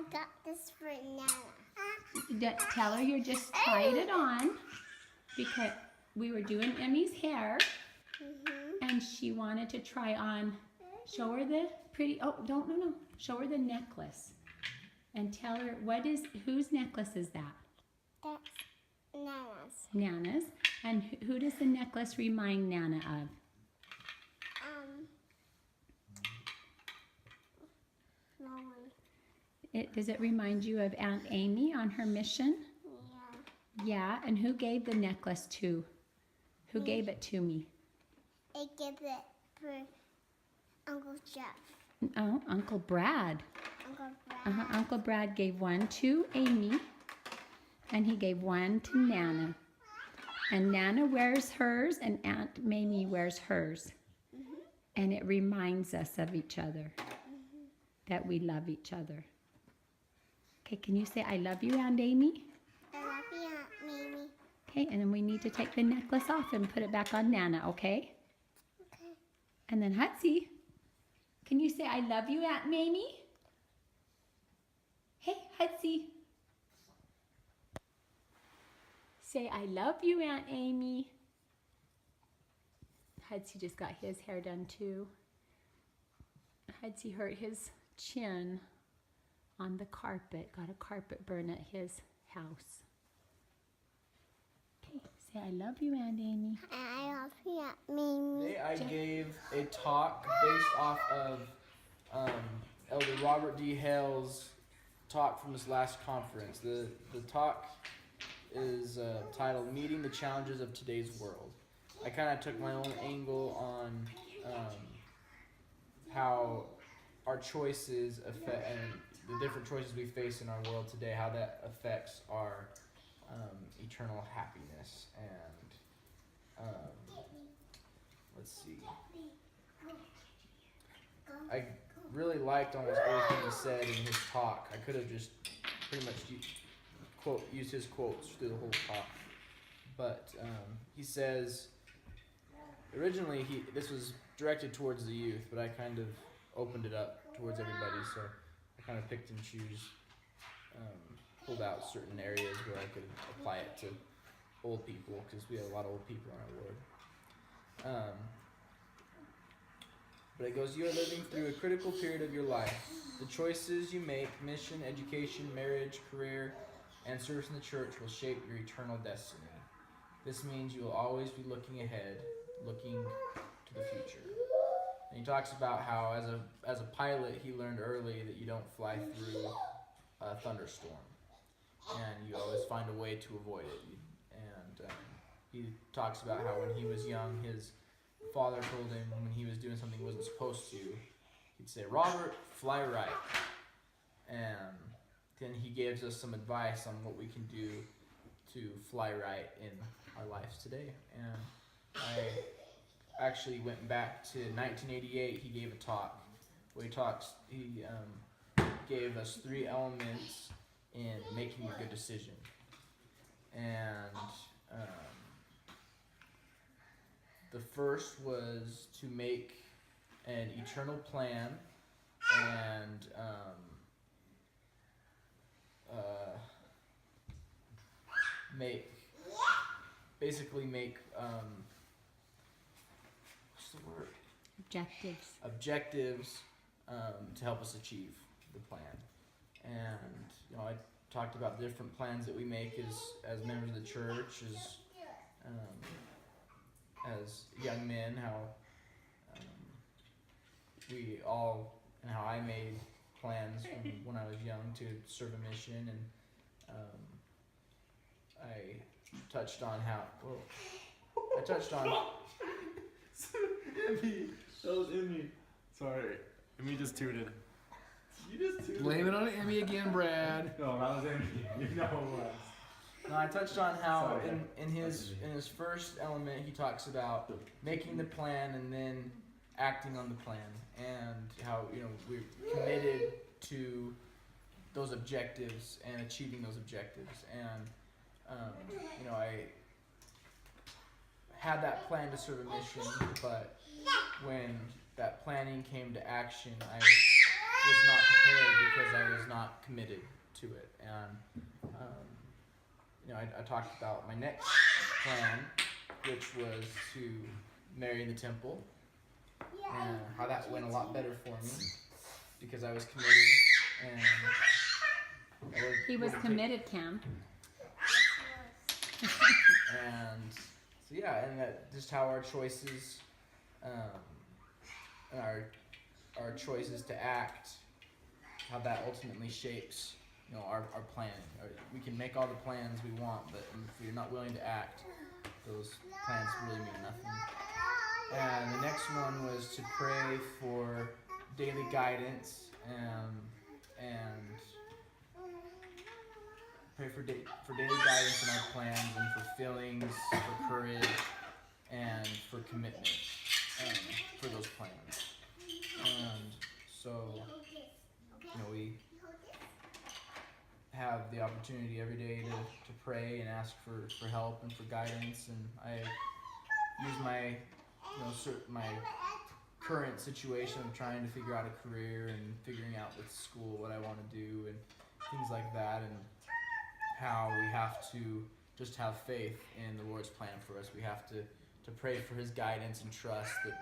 I got this for Nana. Tell her you just tied it on because we were doing Emmy's hair and she wanted to try on. Show her the pretty, oh, no. Show her the necklace and tell her whose necklace is that? That's Nana's. Nana's. And who does the necklace remind Nana of? No one. Does it remind you of Aunt Amy on her mission? Yeah. Yeah, and who gave the necklace to? Who gave it to me? I give it for Uncle Jeff. Oh, Uncle Brad. Uncle Brad. Uncle Brad gave one to Amy, and he gave one to Nana. And Nana wears hers, and Aunt Mamie wears hers. And it reminds us of each other, that we love each other. Okay, can you say, I love you, Aunt Amy? I love you, Aunt Mamie. Okay, and then we need to take the necklace off and put it back on Nana, okay? Okay. And then Hutsy, can you say, I love you, Aunt Mamie? Hey, Hutsy. Say, I love you, Aunt Amy. Hudsy just got his hair done too. Hudsy hurt his chin on the carpet. Got a carpet burn at his house. Okay, say, I love you, Aunt Amy. I love you, Aunt Mamie. Today I gave a talk based off of Elder Robert D. Hale's talk from this last conference. The talk is titled Meeting the Challenges of Today's World. I kind of took my own angle on how our choices affect, and the different choices we face in our world today, how that affects our eternal happiness. And let's see. I really liked almost everything he said in his talk. I could have just pretty much used his quotes through the whole talk. But he says, originally this was directed towards the youth, but I kind of opened it up towards everybody, so I kind of picked and pulled out certain areas where I could apply it to old people, because we have a lot of old people in our ward. But it goes, you are living through a critical period of your life. The choices you make, mission, education, marriage, career, and service in the church will shape your eternal destiny. This means you will always be looking ahead, looking to the future. And he talks about how as a pilot, he learned early that you don't fly through a thunderstorm, and you always find a way to avoid it. And he talks about how when he was young, his father told him when he was doing something he wasn't supposed to, he'd say, "Robert, fly right." And then he gives us some advice on what we can do to fly right in our lives today. And I actually went back to 1988. He gave a talk where he gave us 3 elements in making a good decision. And the first was to make an eternal plan and make what's the word? Objectives to help us achieve the plan. And I talked about the different plans that we make as members of the church, as young men, how how I made plans when I was young to serve a mission, and I touched on Emmy, that was Emmy. Sorry, Emmy just tooted. You just tooted. Blame it on Emmy again, Brad. No, that was Emmy. You know it was. No, I touched on how in his first element he talks about making the plan and then acting on the plan, and how we're committed to those objectives and achieving those objectives. And I had that plan to serve a mission, but when that planning came to action, I was not prepared because I was not not committed to it. And I talked about my next plan, which was to marry in the temple, and how that went a lot better for me because I was committed and He was committed, Cam. And so yeah, and that just how our choices, and our choices to act, how that ultimately shapes, our planning. We can make all the plans we want, but if you're not willing to act, those plans really mean nothing. And the next one was to pray for daily guidance and pray for daily guidance in our plans and for feelings, for courage, and for commitment for those plans. And so, we have the opportunity every day to pray and ask for help and for guidance. And I use my my current situation of trying to figure out a career and figuring out with school what I want to do and things like that, and how we have to just have faith in the Lord's plan for us. We have to pray for His guidance and trust that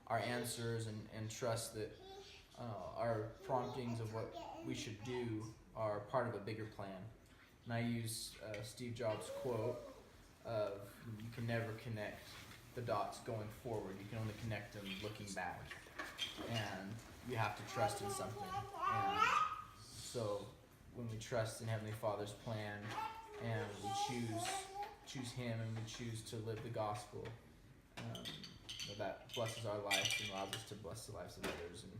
our answers and trust that our promptings of what we should do are part of a bigger plan. And I use Steve Jobs' quote of, you can never connect the dots going forward, you can only connect them looking back. And you have to trust in something. And so when we trust in Heavenly Father's plan and we choose Him and we choose to live the gospel, that blesses our lives and allows us to bless the lives of others. And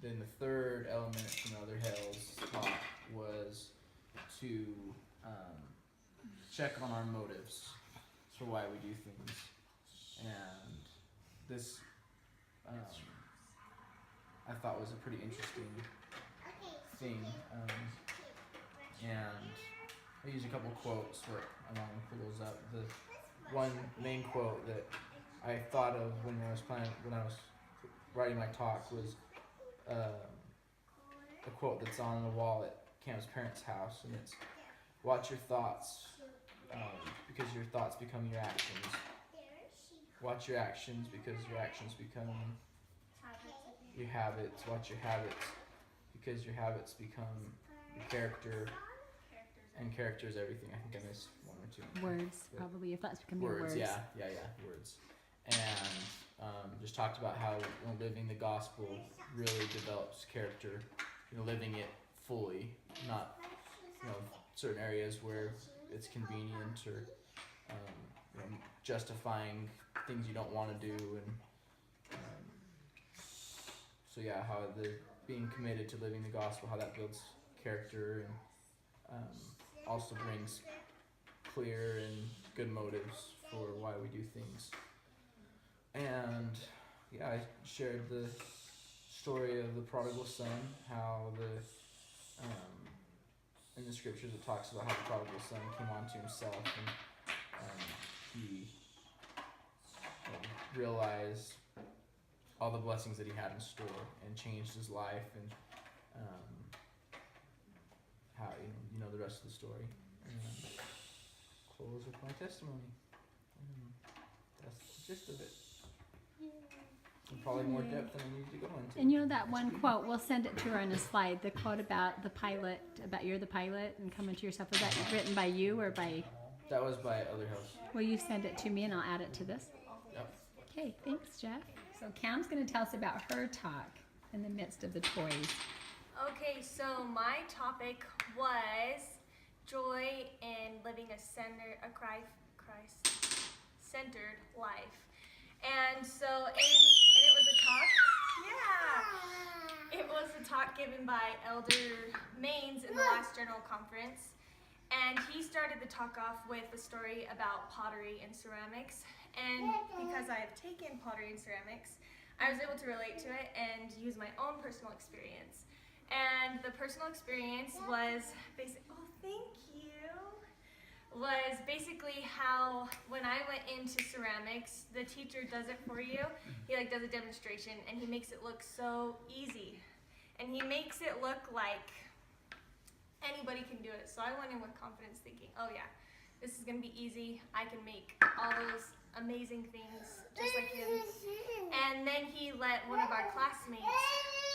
then the third element from Elder Hale's talk was to check on our motives for why we do things. And this I thought was a pretty interesting thing. And I use a couple quotes where I'm going to pull those up. The one main quote that I thought of when I was writing my talk was a quote that's on the wall at Cam's parents' house, and it's, watch your thoughts, because your thoughts become your actions. Watch your actions, because your actions become your habits. Watch your habits, because your habits become your character, and character is everything. I think I missed one or two. Words, probably. Your thoughts become your words. Yeah, words. And just talked about how living the gospel really develops character. Living it fully, not certain areas where it's convenient or justifying things you don't want to do. And so yeah, how the being committed to living the gospel, how that builds character and also brings clear and good motives for why we do things. And yeah, I shared the story of the prodigal son, how in the scriptures it talks about how the prodigal son came onto himself and he realized all the blessings that he had in store and changed his life, and how the rest of the story. And close with my testimony. That's the gist of it. And probably more depth than I need to go into. And that one quote, we'll send it to her on a slide, the quote about the pilot, about you're the pilot and coming to yourself. Was that written by you or by? That was by Other House. Will you send it to me and I'll add it to this? Yep. Okay, thanks, Jeff. So Cam's going to tell us about her talk in the midst of the toys. Okay, so my topic was joy in living a Christ-centered life. And so, and it was a talk, it was a talk given by Elder Maines in the last General Conference. And he started the talk off with a story about pottery and ceramics. And because I have taken pottery and ceramics, I was able to relate to it and use my own personal experience. And the personal experience was was basically how when I went into ceramics, the teacher does it for you. He does a demonstration and he makes it look so easy. And he makes it look like anybody can do it. So I went in with confidence thinking, oh yeah, this is gonna be easy. I can make all those amazing things just like him. And then he let one of our classmates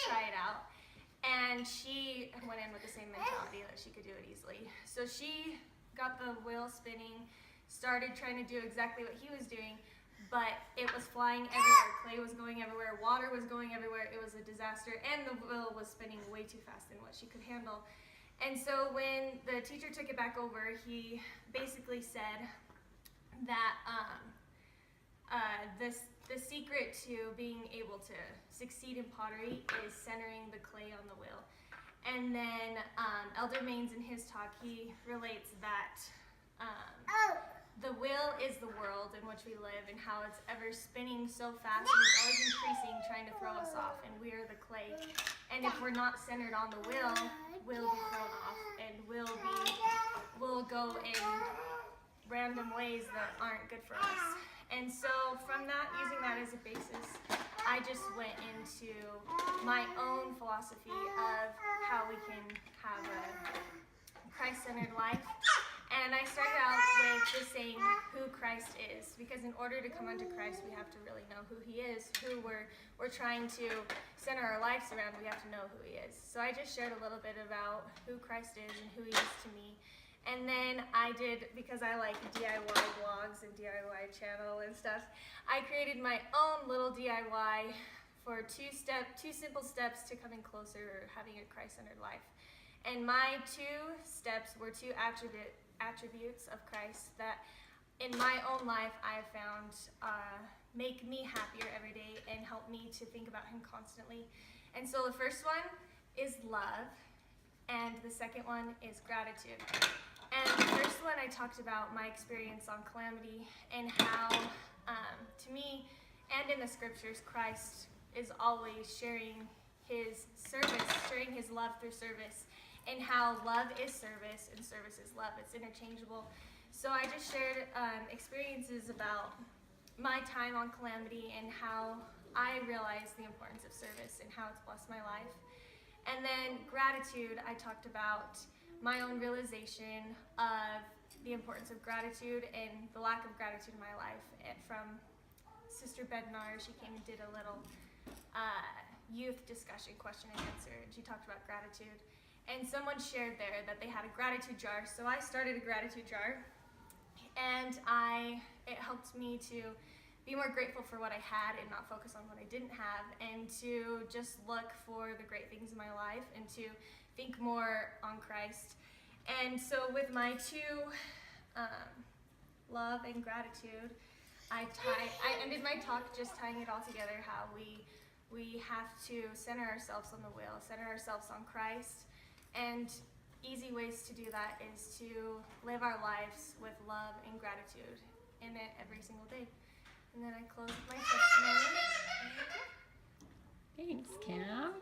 try it out. And she went in with the same mentality that she could do it easily. So she got the wheel spinning, started trying to do exactly what he was doing, but it was flying everywhere. Clay was going everywhere, water was going everywhere. It was a disaster, and the wheel was spinning way too fast than what she could handle. And so when the teacher took it back over, he basically said that the secret to being able to succeed in pottery is centering the clay on the wheel. And then Elder Maines in his talk, he relates that the wheel is the world in which we live, and how it's ever spinning so fast and it's always increasing, trying to throw us off, and we are the clay. And if we're not centered on the wheel, we'll be thrown off, and we'll go in random ways that aren't good for us. And so from that, using that as a basis, I just went into my own philosophy of how we can have a Christ-centered life. And I started out with just saying who Christ is, because in order to come unto Christ, we have to really know who he is, who we're trying to center our lives around. We have to know who he is. So I just shared a little bit about who Christ is and who he is to me. And then I did, because I like DIY blogs and DIY channel and stuff, I created my own little DIY for two simple steps to coming closer, having a Christ-centered life. And my 2 steps were 2 attributes of Christ that in my own life I have found make me happier every day and help me to think about him constantly. And so the first one is love, and the second one is gratitude. And the first one I talked about my experience on calamity and how to me and in the scriptures Christ is always sharing his service, sharing his love through service, and how love is service and service is love. It's interchangeable. So I just shared experiences about my time on calamity and how I realized the importance of service and how it's blessed my life. And then gratitude, I talked about my own realization of the importance of gratitude and the lack of gratitude in my life. From Sister Bednar, she came and did a little youth discussion, question and answer, and she talked about gratitude. And someone shared there that they had a gratitude jar, so I started a gratitude jar, and it helped me to be more grateful for what I had and not focus on what I didn't have, and to just look for the great things in my life and to think more on Christ. And so with my 2 love and gratitude, I ended my talk just tying it all together, how we have to center ourselves on the wheel, center ourselves on Christ. And easy ways to do that is to live our lives with love and gratitude in it every single day. And then I close with my testimony. Thanks, Cam.